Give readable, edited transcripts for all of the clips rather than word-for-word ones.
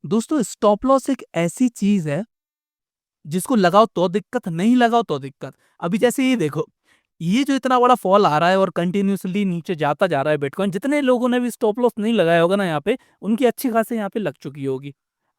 दोस्तों stop loss एक ऐसी चीज है जिसको लगाओ तो दिक्कत, नहीं लगाओ तो दिक्कत। अभी जैसे ये देखो, ये जो इतना बड़ा फॉल आ रहा है और कंटिन्यूअसली नीचे जाता जा रहा है बिटकॉइन, जितने लोगों ने भी स्टॉप लॉस नहीं लगाया होगा ना यहाँ पे, उनकी अच्छी खासी यहाँ पे लग चुकी होगी।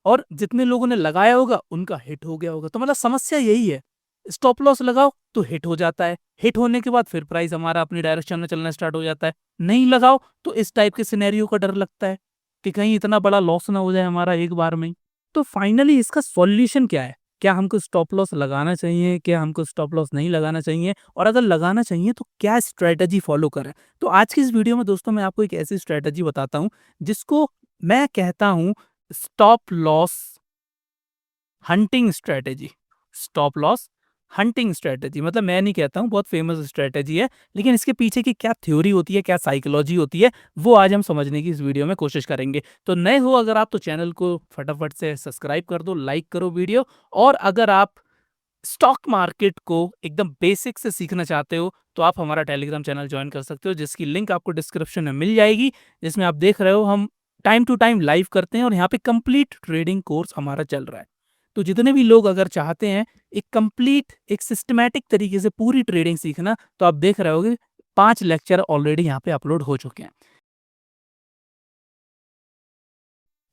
और जितने लोगों ने लगाया होगा उनका हिट हो गया होगा। तो मतलब समस्या यही है, स्टॉप लॉस लगाओ तो हिट हो जाता है, हिट होने के बाद फिर प्राइस हमारा अपनी डायरेक्शन में चलना स्टार्ट हो जाता है। नहीं लगाओ तो इस टाइप के सिनेरियो का डर लगता है कि कहीं इतना बड़ा लॉस ना हो जाए हमारा एक बार में ही। तो फाइनली इसका सॉल्यूशन क्या है? क्या हमको स्टॉप लॉस लगाना चाहिए? क्या हमको स्टॉप लॉस नहीं लगाना चाहिए? और अगर लगाना चाहिए तो क्या स्ट्रेटजी फॉलो करें? तो आज की इस वीडियो में दोस्तों मैं आपको एक ऐसी स्ट्रेटजी बताता हूँ जिसको मैं कहता हूँ stop loss hunting strategy. Stop loss hunting strategy मतलब मैं नहीं कहता हूँ, बहुत फेमस स्ट्रेटजी है, लेकिन इसके पीछे की क्या थ्योरी होती है, क्या साइकोलॉजी होती है, वो आज हम समझने की इस वीडियो में कोशिश करेंगे। तो नए हो अगर आप, तो चैनल को फटाफट से सब्सक्राइब कर दो, लाइक करो वीडियो। और अगर आप स्टॉक मार्केट को एकदम बेसिक से सीखना चाहते हो तो आप हमारा टेलीग्राम चैनल ज्वाइन कर सकते हो, जिसकी लिंक आपको डिस्क्रिप्शन में मिल जाएगी। जिसमें आप देख रहे हो हम टाइम टू टाइम लाइव करते हैं और यहाँ पे कंप्लीट ट्रेडिंग कोर्स हमारा चल रहा है। तो जितने भी लोग अगर चाहते हैं एक कंप्लीट एक सिस्टमैटिक तरीके से पूरी ट्रेडिंग सीखना, तो आप देख रहे होगे 5 लेक्चर ऑलरेडी यहाँ पे अपलोड हो चुके हैं।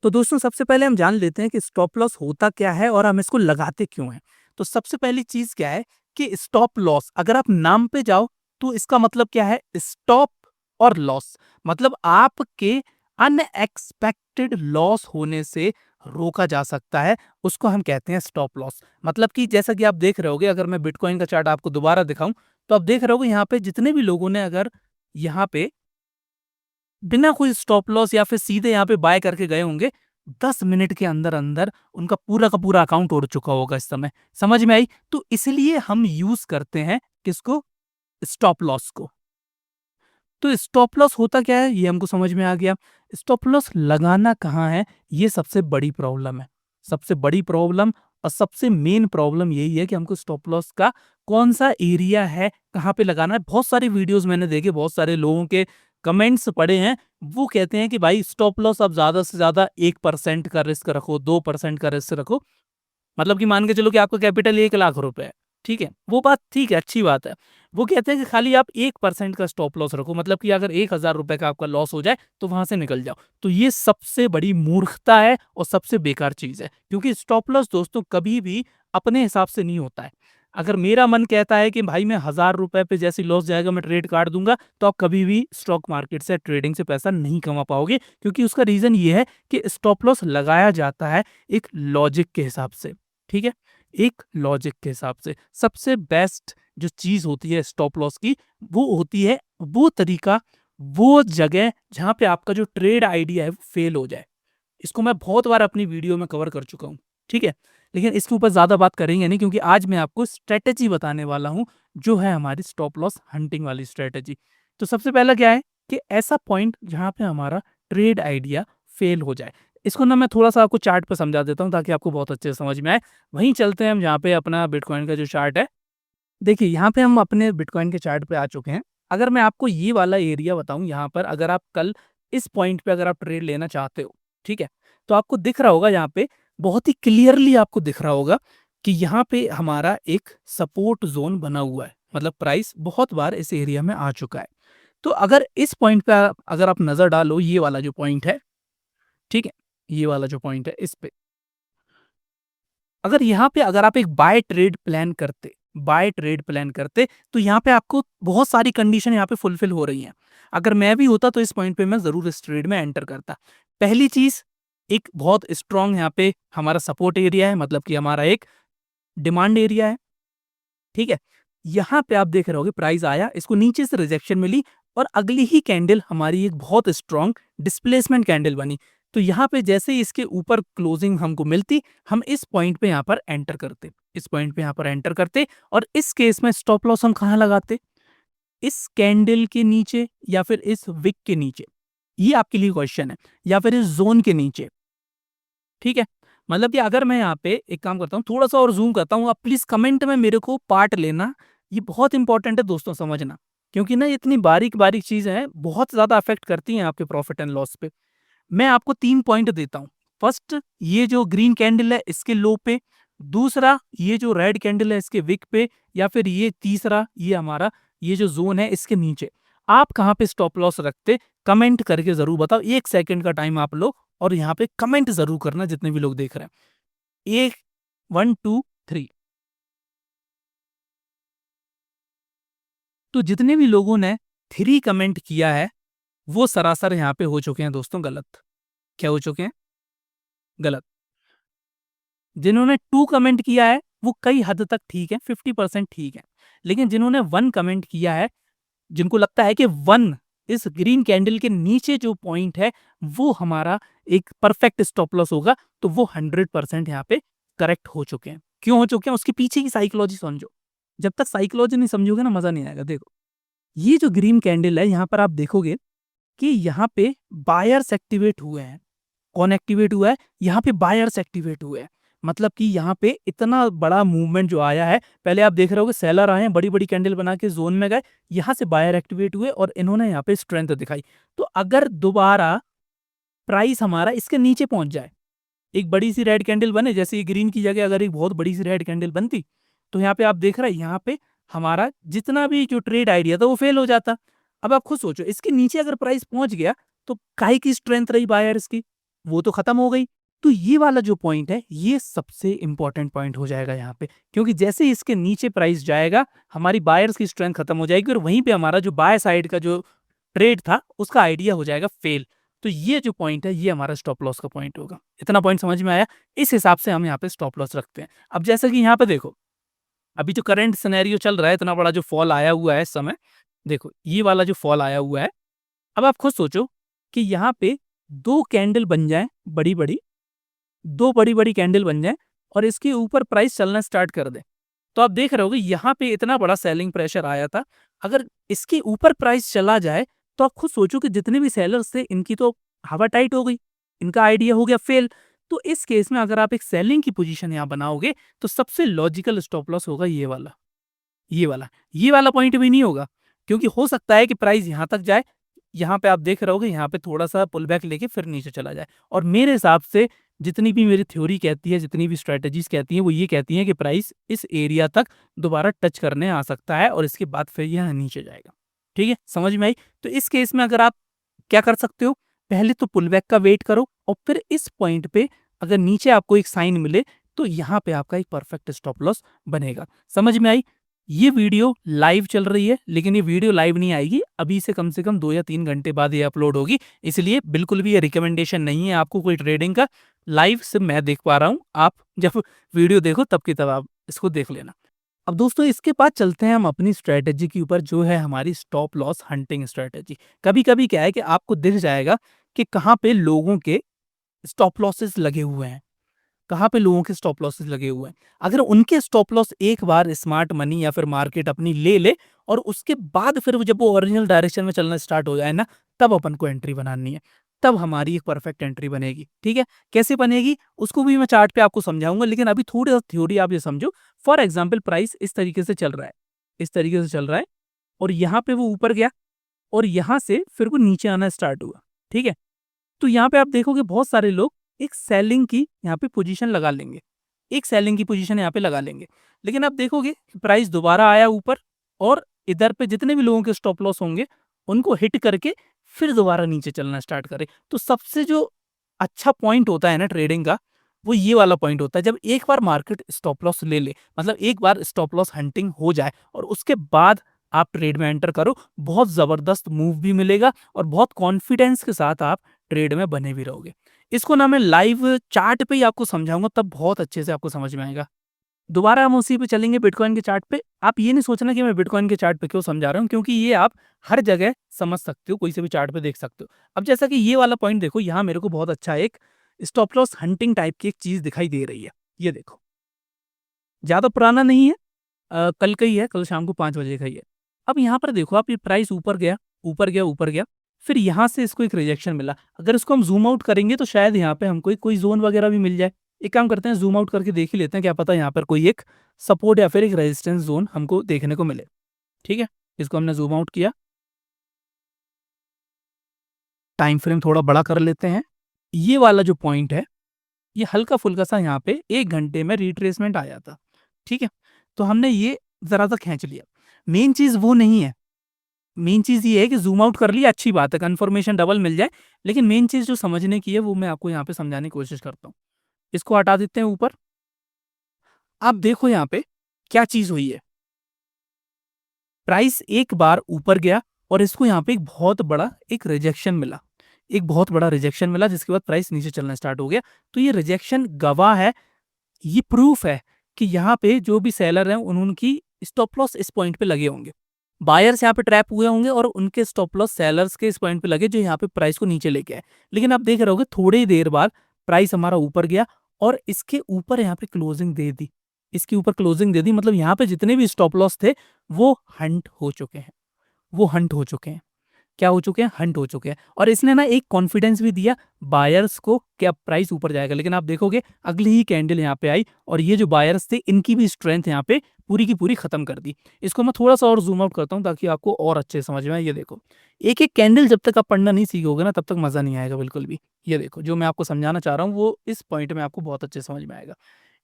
तो दोस्तों सबसे पहले हम जान लेते हैं कि स्टॉप लॉस होता क्या है और हम इसको लगाते क्यों हैं। तो सबसे पहली चीज क्या है कि स्टॉप लॉस, अगर आप नाम पे जाओ तो इसका मतलब क्या है? स्टॉप और लॉस, मतलब आपके अनएक्सपेक्टेड लॉस होने से रोका जा सकता है, उसको हम कहते हैं स्टॉप लॉस। मतलब कि जैसा कि आप देख रहे होगे, अगर मैं बिटकॉइन का चार्ट आपको दोबारा दिखाऊं तो आप देख रहे होगे यहाँ पे जितने भी लोगों ने अगर यहाँ पे बिना कोई स्टॉप लॉस या फिर सीधे यहाँ पे बाय करके गए होंगे, 10 मिनट के अंदर अंदर उनका पूरा का पूरा अकाउंट उड़ चुका होगा इस समय। समझ में आई? तो इसलिए हम यूज करते हैं किसको? स्टॉप लॉस को। तो स्टॉप लॉस होता क्या है ये हमको समझ में आ गया। स्टॉप लॉस लगाना कहाँ है, ये सबसे बड़ी प्रॉब्लम है। सबसे बड़ी प्रॉब्लम और सबसे मेन प्रॉब्लम यही है कि हमको स्टॉप लॉस का कौन सा एरिया है, कहाँ पे लगाना है। बहुत सारे वीडियोस मैंने देखे, बहुत सारे लोगों के कमेंट्स पढ़े हैं, वो कहते हैं कि भाई स्टॉप लॉस अब ज्यादा से ज्यादा 1% का रिस्क रखो, 2% का रिस्क रखो। मतलब कि मान के चलो कि आपका कैपिटल 1 लाख रुपए है, ठीक है, वो बात ठीक है, अच्छी बात है। वो कहते हैं कि खाली आप 1% का स्टॉप लॉस रखो, मतलब कि अगर 1,000 रुपए का आपका लॉस हो जाए तो वहां से निकल जाओ। तो ये सबसे बड़ी मूर्खता है और सबसे बेकार चीज है, क्योंकि स्टॉप लॉस दोस्तों कभी भी अपने हिसाब से नहीं होता है। अगर मेरा मन कहता है कि भाई मैं 1,000 रुपए पे जैसी लॉस जाएगा मैं ट्रेड काट दूंगा, तो आप कभी भी स्टॉक मार्केट से ट्रेडिंग से पैसा नहीं कमा पाओगे, क्योंकि उसका रीजन ये है कि स्टॉप लॉस लगाया जाता है एक लॉजिक के हिसाब से। ठीक है, एक लॉजिक के हिसाब से सबसे बेस्ट जो चीज होती है स्टॉप लॉस की, वो होती है वो तरीका, वो जगह जहां पे आपका जो ट्रेड आइडिया है वो फेल हो जाए। इसको मैं बहुत बार अपनी वीडियो में कवर कर चुका हूं, ठीक है, लेकिन इसके ऊपर ज्यादा बात करेंगे नहीं, क्योंकि आज मैं आपको स्ट्रेटेजी बताने वाला हूं जो है हमारी स्टॉप लॉस हंटिंग वाली स्ट्रेटेजी। तो सबसे पहला क्या है कि ऐसा पॉइंट जहां पे हमारा ट्रेड आइडिया फेल हो जाए। इसको ना मैं थोड़ा सा आपको चार्ट पे समझा देता हूँ ताकि आपको बहुत अच्छे से समझ में आए। वहीं चलते हैं हम जहाँ पे अपना बिटकॉइन का जो चार्ट है। देखिए यहाँ पे हम अपने बिटकॉइन के चार्ट पे आ चुके हैं। अगर मैं आपको ये वाला एरिया बताऊं, यहाँ पर अगर आप कल इस पॉइंट पे अगर आप ट्रेड लेना चाहते हो, ठीक है, तो आपको दिख रहा होगा यहाँ पे, बहुत ही क्लियरली आपको दिख रहा होगा कि यहाँ पे हमारा एक सपोर्ट जोन बना हुआ है, मतलब प्राइस बहुत बार इस एरिया में आ चुका है। तो अगर इस पॉइंट पे अगर आप नजर डालो, ये वाला जो पॉइंट है, ठीक है, ये वाला जो पॉइंट है इस पे, अगर यहाँ पे अगर आप एक बाय ट्रेड प्लान करते, तो यहाँ पे आपको बहुत सारी कंडीशन यहाँ पे फुलफिल हो रही हैं। अगर मैं भी होता तो इस पॉइंट पे मैं जरूर इस ट्रेड में एंटर करता। पहली चीज, एक बहुत स्ट्रांग यहाँ पे हमारा सपोर्ट एरिया है, मतलब कि हमारा एक डिमांड एरिया है, ठीक है। यहाँ पे आप देख रहे होगे प्राइस आया, इसको नीचे से रिजेक्शन मिली और अगली ही कैंडल हमारी एक बहुत स्ट्रांग डिस्प्लेसमेंट कैंडल बनी। तो यहाँ पे जैसे ही इसके ऊपर क्लोजिंग हमको मिलती, हम इस पॉइंट पे यहाँ पर एंटर करते, इस पॉइंट पे यहाँ पर एंटर करते। और इस केस में स्टॉप लॉस हम कहाँ लगाते? इस कैंडल के नीचे या फिर इस विक के नीचे, ये आपके लिए क्वेश्चन है, या फिर इस जोन के नीचे, ठीक है। मतलब कि अगर मैं यहाँ पे एक काम करता हूँ, थोड़ा सा और जूम करता हूँ, आप प्लीज कमेंट में मेरे को पार्ट लेना, ये बहुत इंपॉर्टेंट है दोस्तों समझना, क्योंकि ना इतनी बारीक बारीक चीजें हैं, बहुत ज्यादा अफेक्ट करती हैं आपके प्रॉफिट एंड लॉस पे। मैं आपको 3 पॉइंट देता हूँ, फर्स्ट ये जो ग्रीन कैंडल है इसके लो पे, दूसरा ये जो रेड कैंडल है इसके विक पे, या फिर ये तीसरा ये हमारा ये जो जोन है इसके नीचे। आप कहाँ पे स्टॉप लॉस रखते, कमेंट करके जरूर बताओ। 1 सेकंड का टाइम आप लो और यहाँ पे कमेंट जरूर करना जितने भी लोग देख रहे हैं। एक, 1 2 3। तो जितने भी लोगों ने 3 कमेंट किया है वो सरासर यहाँ पे हो चुके हैं दोस्तों गलत। क्या हो चुके हैं? गलत। जिन्होंने 2 कमेंट किया है वो कई हद तक ठीक है, 50% ठीक है। लेकिन जिन्होंने 1 कमेंट किया है, जिनको लगता है कि 1 इस ग्रीन कैंडल के नीचे जो पॉइंट है वो हमारा एक परफेक्ट स्टॉप लॉस होगा, तो वो 100% यहाँ पे करेक्ट हो चुके हैं। क्यों हो चुके हैं? उसके पीछे की साइकोलॉजी समझो। जब तक साइकोलॉजी नहीं समझोगे ना मजा नहीं आएगा। देखो, ये जो ग्रीन कैंडल है यहाँ पर आप देखोगे कि यहाँ पे बायर्स एक्टिवेट हुए हैं। कौन एक्टिवेट हुआ है? यहाँ पे बायर्स एक्टिवेट हुए हैं। मतलब कि यहाँ पे इतना बड़ा मूवमेंट जो आया है, पहले आप देख रहे होगे सेलर आए हैं, बड़ी-बड़ी कैंडल बना के ज़ोन में गए, यहाँ से बायर एक्टिवेट हुए और इन्होंने यहाँ पे स्ट्रेंथ दिखाई। तो अगर दोबारा प्राइस हमारा इसके नीचे पहुँच जाए, एक बड़ी-सी रेड कैंडल बने, जैसे ये ग्रीन की जगह अगर एक बहुत बड़ी-सी रेड कैंडल बनती, तो यहाँ पे आप देख रहे हैं, यहाँ पे हमारा जितना भी जो ट्रेड आइडिया था वो फेल हो जाता। अब आप खुद सोचो, इसके नीचे अगर प्राइस पहुँच गया, तो काहे की स्ट्रेंथ रही बायर्स की? वो तो खत्म हो गई। तो ये वाला जो पॉइंट है, ये सबसे इम्पोर्टेंट पॉइंट हो जाएगा यहाँ पे, क्योंकि जैसे ही इसके नीचे प्राइस जाएगा, हमारी बायर्स की स्ट्रेंथ खत्म हो जाएगी और वहीं पे हमारा जो बाय साइड का जो ट्रेड था, उसका आइडिया हो जाएगा फेल। तो ये जो पॉइंट है, ये हमारा स्टॉप लॉस का पॉइंट होगा। इतना पॉइंट समझ में आया? इस हिसाब से हम यहाँ पे स्टॉप लॉस रखते हैं। अब जैसे कि यहाँ पे देखो, अभी जो करंट सिनेरियो चल रहा है, इतना बड़ा जो फॉल आया हुआ है इस समय, देखो ये वाला जो फॉल आया हुआ है, अब आप खुद सोचो कि यहाँ पे 2 कैंडल बन जाएँ बड़ी-बड़ी, 2 बड़ी-बड़ी कैंडल बन जाएँ और इसके ऊपर प्राइस चलना स्टार्ट कर दे। तो आप देख रहे होगे यहाँ पे इतना बड़ा सेलिंग प्रेशर आया था। अगर इसके ऊपर प्राइस चला जाए, तो आप खुद सोचो कि जितने भी सेलर्स थे इनकी तो हवा टाइट हो गई, इनका आइडिया हो गया फेल। तो इस केस में अगर आप एक सेलिंग की पोजीशन यहाँ बनाओगे, तो सबसे लॉजिकल स्टॉप लॉस होगा ये वाला, ये वाला। ये वाला पॉइंट भी नहीं होगा, क्योंकि हो सकता है कि प्राइस यहाँ तक जाए, यहाँ पे आप देख रहे होगे यहाँ पे थोड़ा-सा पुल बैक लेके फिर नीचे चला जाए। और मेरे हिसाब से जितनी भी मेरी थ्योरी कहती है, जितनी भी स्ट्रैटेजीज़ कहती हैं, वो ये कहती हैं कि प्राइस इस एरिया तक दोबारा टच करने आ सकता है और इसके बाद फिर यह नीचे जाएगा। ठीक है? समझ में आई? तो इस केस में अगर आप क्या कर सकते हो, पहले तो पुल बैक का वेट करो और फिर इस पॉइंट पे अगर नीचे आपको एक साइन मिले, तो यहाँ पे आपका एक परफेक्ट स्टॉप लॉस बनेगा। समझ में आई? ये वीडियो लाइव चल रही है, लेकिन ये वीडियो लाइव नहीं आएगी, अभी से कम 2 या 3 घंटे बाद ये अपलोड होगी, इसलिए बिल्कुल भी ये रिकमेंडेशन नहीं है आपको कोई ट्रेडिंग का। लाइव सिर्फ मैं देख पा रहा हूँ, आप जब वीडियो देखो तब की तब आप इसको देख लेना। अब दोस्तों इसके बाद चलते हैं हम अपनी स्ट्रैटेजी के ऊपर, जो है हमारी स्टॉप लॉस हंटिंग स्ट्रैटेजी। कभी-कभी क्या है कि आपको दिख जाएगा कि कहाँ पे लोगों के स्टॉप लॉसेस लगे हुए हैं। कहाँ पे लोगों के स्टॉप लॉसेस लगे हुए हैं। अगर उनके स्टॉप लॉस एक बार स्मार्ट मनी या फिर मार्केट अपनी ले ले और उसके बाद फिर जब वो ओरिजिनल डायरेक्शन में चलना स्टार्ट हो जाए ना, तब अपन को एंट्री बनानी है। तब हमारी एक परफेक्ट एंट्री बनेगी। ठीक है? कैसे बनेगी उसको भी मैं चार्ट पे आपको समझाऊंगा, लेकिन अभी थोड़ी सा थ्योरी आप ये समझो। फॉर एग्जाम्पल प्राइस इस तरीके से चल रहा है, इस तरीके से चल रहा है और यहाँ पे वो ऊपर गया और यहाँ से फिर वो नीचे आना स्टार्ट हुआ। ठीक है? तो यहाँ पे आप देखोगे बहुत सारे लोग एक सेलिंग की यहाँ पे पोजीशन लगा लेंगे, एक सेलिंग की पोजीशन यहाँ पे लगा लेंगे। लेकिन आप देखोगे कि प्राइस दोबारा आया ऊपर और इधर पे जितने भी लोगों के स्टॉप लॉस होंगे उनको हिट करके फिर दोबारा नीचे चलना स्टार्ट करे। तो सबसे जो अच्छा पॉइंट होता है ना ट्रेडिंग का, वो ये वाला पॉइंट होता है जब एक बार मार्केट स्टॉप लॉस ले ले, मतलब एक बार स्टॉप लॉस हंटिंग हो जाए और उसके बाद आप ट्रेड में एंटर करो, बहुत जबरदस्त मूव भी मिलेगा और बहुत कॉन्फिडेंस के साथ आप ट्रेड में बने भी रहोगे। इसको ना मैं लाइव चार्ट पे ही आपको समझाऊंगा, तब बहुत अच्छे से आपको समझ में आएगा। दोबारा हम उसी पे चलेंगे, बिटकॉइन के चार्ट पे। आप ये नहीं सोचना कि मैं बिटकॉइन के चार्ट पे क्यों समझा रहा हूँ, क्योंकि ये आप हर जगह समझ सकते हो, कोई से भी चार्ट पे देख सकते हो। अब जैसा कि ये वाला पॉइंट देखो, यहाँ मेरे को बहुत अच्छा एक स्टॉप लॉस हंटिंग टाइप की एक चीज दिखाई दे रही है। ये देखो, ज्यादा पुराना नहीं है, कल का ही है, कल शाम को 5 बजे का ही है। अब यहाँ पर देखो आप, ये प्राइस ऊपर गया, ऊपर गया, ऊपर गया, फिर यहाँ से इसको एक रिजेक्शन मिला। अगर इसको हम ज़ूम आउट करेंगे तो शायद यहाँ पे हमको कोई ज़ोन वगैरह भी मिल जाए। एक काम करते हैं, ज़ूम आउट करके देख ही लेते हैं, क्या पता यहाँ पर कोई एक सपोर्ट या फिर एक रेजिस्टेंस ज़ोन हमको देखने को मिले। ठीक है? इसको हमने ज़ूम आउट किया, टाइम फ्रेम थोड़ा बड़ा कर लेते हैं। ये वाला जो पॉइंट है, ये हल्का-फुल्का सा यहाँ पे 1 घंटे में रिट्रेसमेंट आ जाता। ठीक है? तो हमने ये ज़रा-सा खींच लिया। मेन चीज़ वो नहीं है। मेन चीज़ ये है कि ज़ूम आउट कर लिया अच्छी बात है, कन्फर्मेशन डबल मिल जाए, लेकिन मेन चीज़ जो समझने की है वो मैं आपको यहाँ पे समझाने की कोशिश करता हूँ। इसको हटा देते हैं ऊपर। आप देखो यहाँ पे क्या चीज़ हुई है। प्राइस एक बार ऊपर गया और इसको यहाँ पे एक बहुत बड़ा एक रिजेक्शन मिला। एक बहुत बड़ा रिजेक्शन मिला जिसके बाद प्राइस नीचे चलना स्टार्ट हो गया। तो ये रिजेक्शन गवाह है, ये प्रूफ है कि यहाँ पे जो भी सेलर हैं उनकी स्टॉप लॉस इस पॉइंट पे लगे होंगे। बायर्स यहाँ पे ट्रैप हुए होंगे और उनके स्टॉप लॉस सेलर्स के इस पॉइंट पे लगे जो यहाँ पे प्राइस को नीचे लेके आए। लेकिन आप देख रहे होगे थोड़ी ही देर बाद प्राइस हमारा ऊपर गया और इसके ऊपर यहाँ पे क्लोजिंग दे दी। इसके ऊपर क्लोजिंग दे दी मतलब यहाँ पे जितने भी स्टॉप लॉस थे वो हंट हो चुके हैं। वो हंट हो चुके हैं। क्या हो चुके हैं? हंट हो चुके हैं। और इसने ना एक कॉन्फिडेंस भी दिया बायर्स को कि अब प्राइस ऊपर जाएगा। लेकिन आप देखोगे अगली ही कैंडल यहाँ पे आई और ये जो बायर्स थे इनकी भी स्ट्रेंथ यहाँ पे पूरी की पूरी खत्म कर दी। इसको मैं थोड़ा सा और जूम आउट करता हूँ ताकि आपको और अच्छे समझ में आए। ये देखो, एक एक कैंडल जब तक आप पढ़ना नहीं सीखोगे ना तब तक मजा नहीं आएगा बिल्कुल भी। ये देखो जो मैं आपको समझाना चाह रहा हूँ वो इस पॉइंट में आपको बहुत अच्छे समझ में आएगा।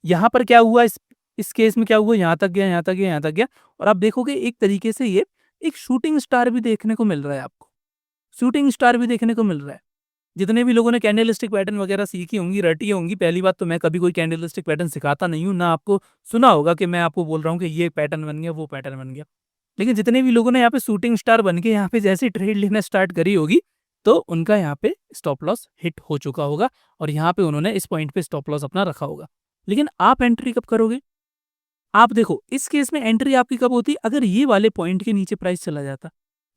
यहाँ पर क्या हुआ, इस केस में क्या हुआ, यहाँ तक गया, यहाँ तक गया, यहाँ तक गया और आप देखोगे एक तरीके से ये एक शूटिंग स्टार भी देखने को मिल रहा है आपको। शूटिंग स्टार भी देखने को मिल रहा है। जितने भी लोगों ने कैंडलस्टिक पैटर्न वगैरह सीखी होंगी, रटी होंगी, पहली बात तो मैं कभी कोई कैंडलस्टिक पैटर्न सिखाता नहीं हूँ, ना आपको सुना होगा कि मैं आपको बोल रहा हूँ कि ये पैटर्न बन गया, वो पैटर्न बन गया। लेकिन जितने भी लोगों ने यहाँ पे शूटिंग स्टार बन के यहाँ पे जैसे ट्रेड लेना स्टार्ट करी होगी, तो उनका यहाँ पे स्टॉप लॉस हिट हो चुका होगा और यहाँ पे उन्होंने इस पॉइंट पे स्टॉप लॉस अपना रखा होगा। लेकिन आप एंट्री कब करोगे? आप देखो इस केस में एंट्री आपकी कब होती अगर ये वाले पॉइंट के नीचे प्राइस चला जाता,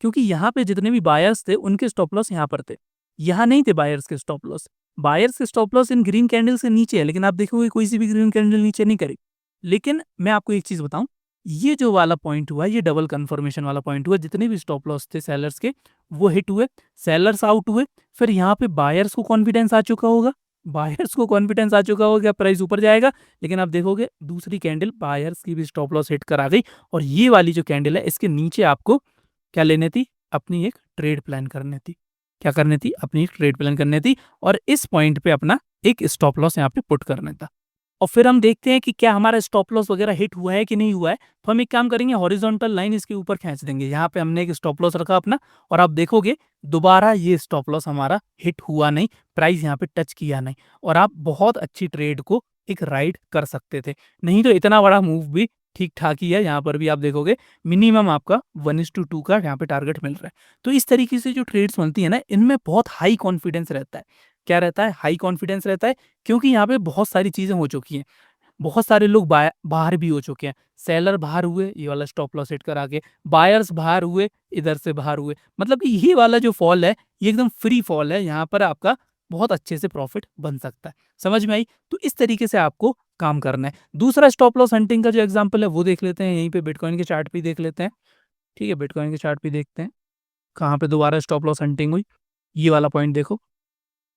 क्योंकि यहाँ पे जितने भी बायर्स थे उनके स्टॉप लॉस यहाँ पर थे, यहाँ नहीं थे बायर्स के स्टॉप लॉस। बायर्स के stop loss in green candle से नीचे है, लेकिन आप देखोगे कोई सी भी ग्रीन कैंडल नीचे नहीं करी। लेकिन मैं आपको एक चीज बताऊं, ये जो वाला पॉइंट हुआ, ये डबल कंफर्मेशन वाला पॉइंट हुआ, जितने भी स्टॉप लॉस थे सेलर्स के वो हिट हुए, सेलर्स आउट हुए, फिर यहाँ पे बायर्स को कॉन्फिडेंस आ चुका होगा, बायर्स को कॉन्फिडेंस आ चुका होगा प्राइस ऊपर जाएगा। लेकिन आप देखोगे दूसरी कैंडल बायर्स की भी स्टॉप लॉस हिट करा गई और ये वाली जो कैंडल है इसके नीचे आपको क्या लेने थी, अपनी एक ट्रेड प्लान करनी थी। क्या करनी थी? अपनी एक ट्रेड प्लान करनी थी और इस पॉइंट पे अपना एक स्टॉप लॉस यहाँ पे पुट करना था। और फिर हम देखते हैं कि क्या हमारा स्टॉप लॉस वगैरह हिट हुआ है कि नहीं हुआ है। तो हम एक काम करेंगे, हॉरिजॉन्टल लाइन इसके ऊपर खींच देंगे। यहाँ पे हमने एक स्टॉप लॉस रखा अपना और आप देखोगे दोबारा ये स्टॉप लॉस हमारा हिट हुआ नहीं, प्राइस यहाँ पे टच किया नहीं और आप बहुत अच्छी ट्रेड को एक राइड कर सकते थे। नहीं तो इतना बड़ा मूव भी ठीक ठाक ही है। यहाँ पर भी आप देखोगे मिनिमम आपका 1:2 का यहाँ पे टारगेट मिल रहा है। तो इस तरीके से जो ट्रेड्स बनती है ना, इनमें बहुत हाई कॉन्फिडेंस रहता है। क्या रहता है? हाई कॉन्फिडेंस रहता है, क्योंकि यहाँ पे बहुत सारी चीजें हो चुकी हैं। बहुत सारे लोग बाहर भी हो चुके हैं। सेलर बाहर हुए, ये वाला स्टॉप लॉस हिट करा के, बायर्स बाहर हुए, इधर से बाहर हुए। मतलब कि ये वाला जो फॉल है ये एकदम फ्री फॉल है, यहाँ पर आपका बहुत अच्छे से प्रॉफिट बन सकता है। समझ में आई? तो इस तरीके से आपको काम करना है। दूसरा स्टॉप लॉस हंटिंग का जो एग्जाम्पल है वो देख लेते हैं, यहीं पे बिटकॉइन के चार्ट पे देख लेते हैं। ठीक है, बिटकॉइन के चार्ट पे देखते हैं कहाँ पे दोबारा स्टॉप लॉस हंटिंग हुई। ये वाला पॉइंट देखो,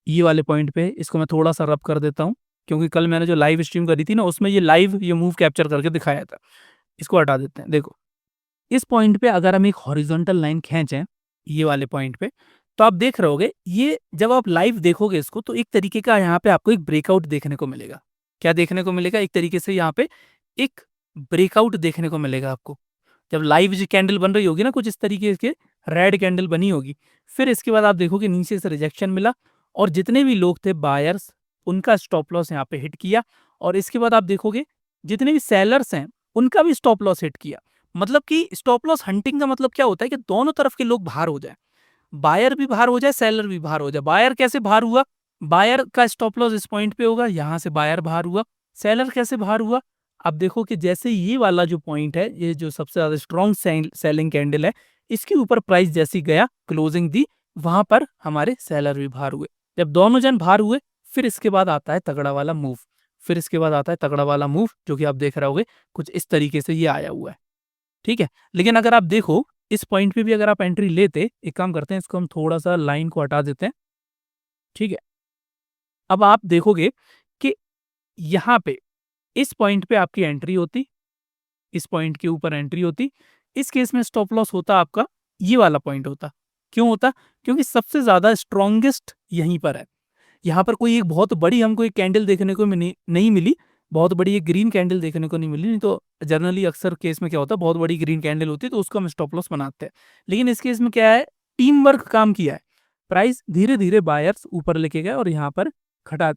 ये वाले पॉइंट पे इसको मैं थोड़ा सा रब कर देता हूँ, क्योंकि कल मैंने जो लाइव स्ट्रीम करी थी ना उसमें ये लाइव ये मूव कैप्चर करके दिखाया था। इसको हटा देते हैं। देखो इस पॉइंट पे अगर हम एक हॉरिजॉन्टल लाइन खींचें ये वाले पॉइंट पे, तो आप देख रहे होगे ये जब आप लाइव देखोगे इसको तो एक तरीके का यहाँ पे आपको एक ब्रेकआउट देखने को मिलेगा। क्या देखने को मिलेगा? एक तरीके से यहाँ पे एक ब्रेकआउट देखने को मिलेगा आपको। जब लाइव जो कैंडल बन रही होगी ना कुछ इस तरीके के रेड कैंडल बनी होगी, फिर इसके बाद आप देखोगे नीचे से रिजेक्शन मिला और जितने भी लोग थे बायर्स उनका स्टॉप लॉस यहाँ पे हिट किया और इसके बाद आप देखोगे जितने भी सेलर्स हैं उनका भी स्टॉप लॉस हिट किया। मतलब कि स्टॉप लॉस हंटिंग का मतलब क्या होता है कि दोनों तरफ के लोग बाहर हो जाए, बायर भी बाहर हो जाए, सेलर भी बाहर हो जाए। बायर कैसे बाहर हुआ? बायर का स्टॉप लॉस इस पॉइंट पे होगा, यहां से बायर बाहर हुआ। सेलर कैसे बाहर हुआ? अब देखो कि जैसे ये वाला जो पॉइंट है, ये जो सबसे ज्यादा स्ट्रॉन्ग सेलिंग कैंडल है, इसके ऊपर प्राइस जैसी गया क्लोजिंग दी, वहां पर हमारे सेलर भी बाहर हुए। जब दोनों जन बाहर हुए फिर इसके बाद आता है तगड़ा वाला मूव। फिर इसके बाद आता है तगड़ा वाला मूव जो कि आप देख रहे होगे कुछ इस तरीके से ये आया हुआ है। ठीक है, लेकिन अगर आप देखो इस पॉइंट पे भी अगर आप एंट्री लेते, एक काम करते हैं इसको हम थोड़ा सा लाइन को हटा देते हैं। ठीक है, अब आप देखोगे कि यहाँ पे इस पॉइंट पे आपकी एंट्री होती, इस पॉइंट के ऊपर एंट्री होती। इस केस में स्टॉप लॉस होता आपका ये वाला पॉइंट होता। क्यों होता? क्योंकि सबसे ज्यादा स्ट्रॉन्गेस्ट यहीं पर है। यहाँ पर कोई एक बहुत बड़ी हमको एक कैंडल देखने को नहीं मिली, बहुत बड़ी एक ग्रीन कैंडल देखने को नहीं मिली। नहीं तो जनरली अक्सर केस में क्या होता है, बहुत बड़ी ग्रीन कैंडल होती है तो उसको हम स्टॉप लॉस बनाते हैं। लेकिन इस केस में क्या है, टीम वर्क काम किया है, प्राइस धीरे धीरे बायर्स ऊपर लेके गए और यहाँ पर खटा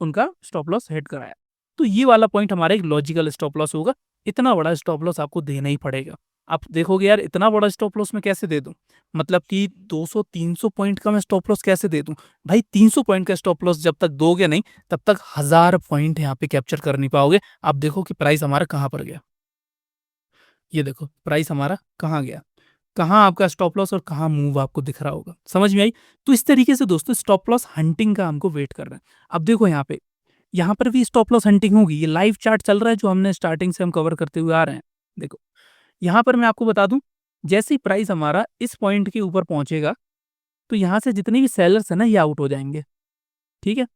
उनका स्टॉप लॉस हिट कराया। तो ये वाला पॉइंट हमारा एक लॉजिकल स्टॉप लॉस होगा। इतना बड़ा स्टॉप लॉस आपको देना ही पड़ेगा। आप देखोगे यार इतना बड़ा स्टॉप लॉस मैं कैसे दे दूं, मतलब कि 200-300 पॉइंट का मैं स्टॉप लॉस कैसे दे दूं। भाई 300 पॉइंट का स्टॉप लॉस जब तक दोगे नहीं तब तक 1000 पॉइंट यहाँ पे कैप्चर कर नहीं पाओगे। आप देखो कि प्राइस हमारा कहाँ पर गया, ये देखो प्राइस हमारा कहाँ गया, कहाँ आपका स्टॉप लॉस और कहाँ मूव आपको दिख रहा होगा। समझ में आई? तो इस तरीके से दोस्तों स्टॉप लॉस हंटिंग का हमको वेट कर रहा है। अब देखो यहाँ पर भी स्टॉप लॉस हंटिंग होगी। ये लाइव चार्ट चल रहा है जो हमने स्टार्टिंग से हम कवर करते हुए आ रहे हैं। देखो यहाँ पर मैं आपको बता दूं, जैसे ही प्राइस हमारा इस पॉइंट के ऊपर पहुंचेगा तो यहाँ से जितने भी सेलर्स है ना ये आउट हो जाएंगे। ठीक है,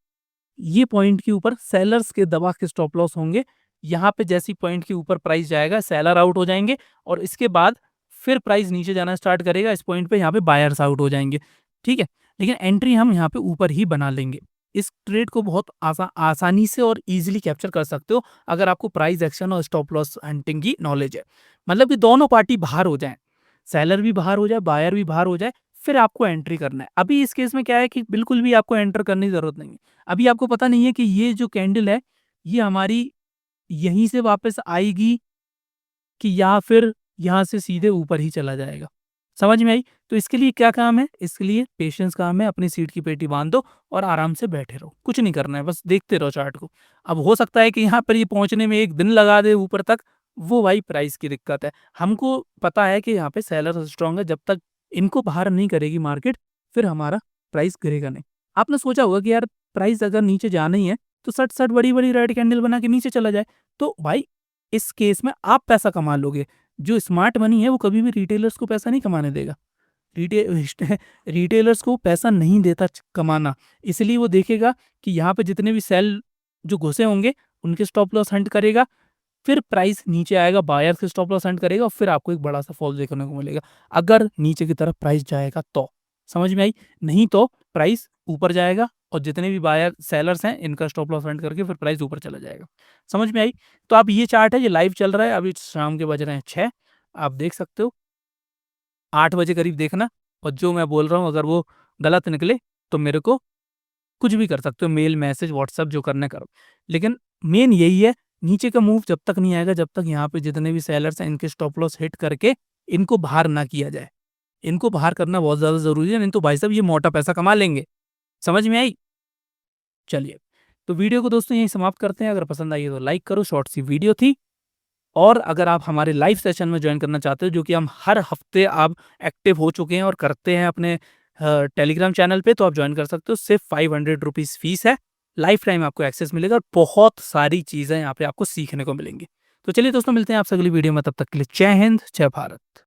ये पॉइंट के ऊपर सेलर्स के दबा के स्टॉप लॉस होंगे। यहाँ पे जैसी पॉइंट के ऊपर प्राइस जाएगा सेलर आउट हो जाएंगे और इसके बाद फिर प्राइस नीचे जाना स्टार्ट करेगा। इस पॉइंट पे यहाँ पे बायर्स आउट हो जाएंगे। ठीक है, लेकिन एंट्री हम यहाँ पे ऊपर ही बना लेंगे। इस ट्रेड को बहुत आसानी से और इजीली कैप्चर कर सकते हो अगर आपको प्राइस एक्शन और स्टॉप लॉस हंटिंग की नॉलेज है। मतलब कि दोनों पार्टी बाहर हो जाए, सेलर भी बाहर हो जाए बायर भी बाहर हो जाए, फिर आपको एंट्री करना है। अभी इस केस में क्या है कि बिल्कुल भी आपको एंटर करने की जरूरत नहीं है। अभी आपको पता नहीं है कि ये जो कैंडल है ये हमारी यहीं से वापस आएगी कि या फिर यहाँ से सीधे ऊपर ही चला जाएगा। समझ में आई? तो इसके लिए क्या काम है, इसके लिए पेशेंस काम है। अपनी सीट की पेटी बांध दो और आराम से बैठे रहो, कुछ नहीं करना है, बस देखते रहो चार्ट को। अब हो सकता है कि यहाँ पर ये पहुंचने में एक दिन लगा दे ऊपर तक, वो भाई प्राइस की दिक्कत है। हमको पता है कि यहाँ पे सेलर स्ट्रांग है, जब तक इनको बाहर नहीं करेगी मार्केट फिर हमारा प्राइस गिरेगा नहीं। आपने सोचा होगा कि यार प्राइस अगर नीचे जाना ही है तो सट सट बड़ी बड़ी रेड कैंडल बना के नीचे चला जाए। तो भाई इस केस में आप पैसा कमा लोगे। जो स्मार्ट मनी है वो कभी भी रिटेलर्स को पैसा नहीं कमाने देगा। रिटेलर्स को पैसा नहीं देता कमाना, इसलिए वो देखेगा कि यहाँ पे जितने भी सेल जो घुसे होंगे उनके स्टॉप लॉस हंट करेगा, फिर प्राइस नीचे आएगा बायर्स के स्टॉप लॉस हंट करेगा और फिर आपको एक बड़ा सा फॉल देखने को मिलेगा अगर नीचे की तरफ प्राइस जाएगा तो। समझ में आई? नहीं तो प्राइस ऊपर जाएगा और जितने भी बायर सेलर्स हैं इनका स्टॉप लॉस हंट करके फिर प्राइस ऊपर चला जाएगा। समझ में आई? तो आप ये चार्ट है, ये लाइव चल रहा है, अभी शाम के बज रहे हैं 6, आप देख सकते हो। 8 बजे करीब देखना, और जो मैं बोल रहा हूँ अगर वो गलत निकले तो मेरे को कुछ भी कर सकते हो, मेल मैसेज व्हाट्सएप जो करना करो। लेकिन मेन यही है, नीचे का मूव जब तक नहीं आएगा जब तक यहाँ पे जितने भी सेलर्स हैं इनके स्टॉप लॉस हिट करके इनको बाहर ना किया जाए। इनको बाहर करना बहुत ज़्यादा ज़रूरी है, नहीं तो भाई साहब ये मोटा पैसा कमा लेंगे। समझ में आई? चलिए, तो वीडियो को दोस्तों यहीं समाप्त करते हैं। अगर पसंद आई है तो लाइक करो, शॉर्ट सी वीडियो थी। और अगर आप हमारे लाइव सेशन में ज्वाइन करना चाहते हो जो कि हम हर हफ्ते आप एक्टिव हो चुके हैं और करते हैं अपने टेलीग्राम चैनल पे, तो आप ज्वाइन कर सकते हो। सिर्फ 500 रुपीज़ फीस है, लाइफ टाइम आपको एक्सेस मिलेगा और बहुत सारी चीज़ें यहाँ पे आपको सीखने को मिलेंगी। तो चलिए दोस्तों, मिलते हैं आपसे अगली वीडियो में, तब तक के लिए जय हिंद जय भारत।